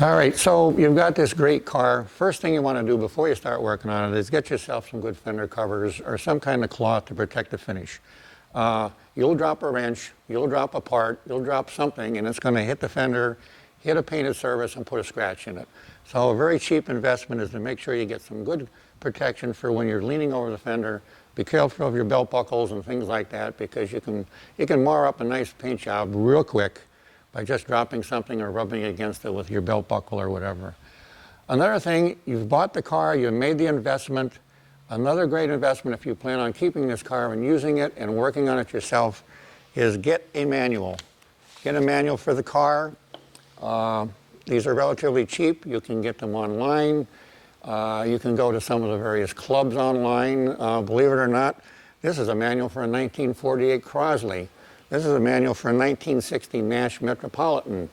All right, so you've got this great car. First thing you want to do before you start working on it is get yourself some good fender covers or some kind of cloth to protect the finish. You'll drop a wrench, you'll drop a part, you'll drop something, and it's going to hit the fender, hit a painted surface, and put a scratch in it. So a very cheap investment is to make sure you get some good protection for when you're leaning over the fender. Be careful of your belt buckles and things like that, because you can mar up a nice paint job real quick by just dropping something or rubbing against it with your belt buckle or whatever. Another thing, you've bought the car, you've made the investment. Another great investment, if you plan on keeping this car and using it and working on it yourself, is get a manual. Get a manual for the car. These are relatively cheap. You can get them online. You can go to some of the various clubs online. Believe it or not, this is a manual for a 1948 Crosley. This is a manual for a 1960 Nash Metropolitan,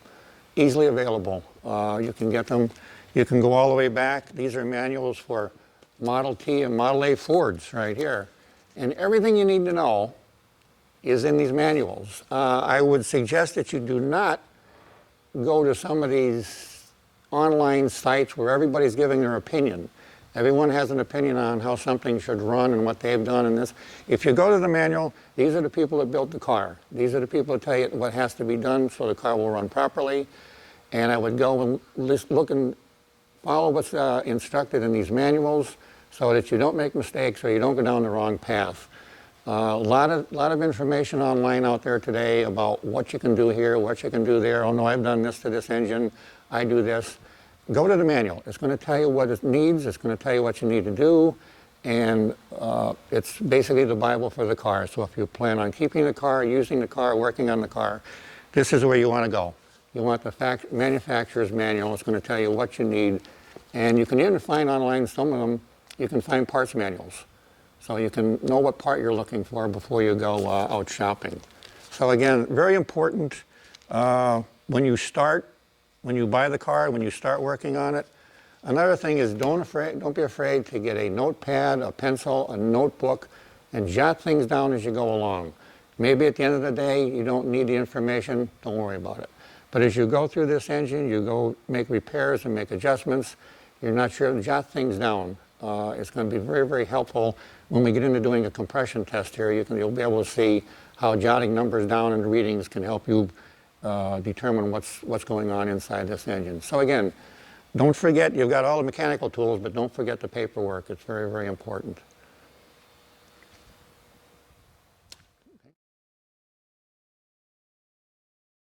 easily available. You can get them. You can go all the way back. These are manuals for Model T and Model A Fords right here. And everything you need to know is in these manuals. I would suggest that you do not go to some of these online sites where everybody's giving their opinion. Everyone has an opinion on how something should run and what they've done in this. If you go to the manual, these are the people that built the car. These are the people that tell you what has to be done so the car will run properly. And I would go and look and follow what's instructed in these manuals so that you don't make mistakes or you don't go down the wrong path. A lot of information online out there today about what you can do here, what you can do there. Oh no, I've done this to this engine, I do this. Go to the manual. It's going to tell you what it needs, it's going to tell you what you need to do, and it's basically the Bible for the car. So if you plan on keeping the car, using the car, working on the car, this is where you want to go. You want the manufacturer's manual. It's going to tell you what you need, and you can even find online, some of them, you can find parts manuals. So you can know what part you're looking for before you go out shopping. So again, very important when you buy the car, when you start working on it. Another thing is don't be afraid to get a notepad, a pencil, a notebook, and jot things down as you go along. Maybe at the end of the day you don't need the information, don't worry about it. But as you go through this engine, you go make repairs and make adjustments, you're not sure, jot things down. It's going to be very, very helpful when we get into doing a compression test here. You'll be able to see how jotting numbers down and readings can help you determine what's going on inside this engine. So again, don't forget, you've got all the mechanical tools, but don't forget the paperwork. It's very, very important.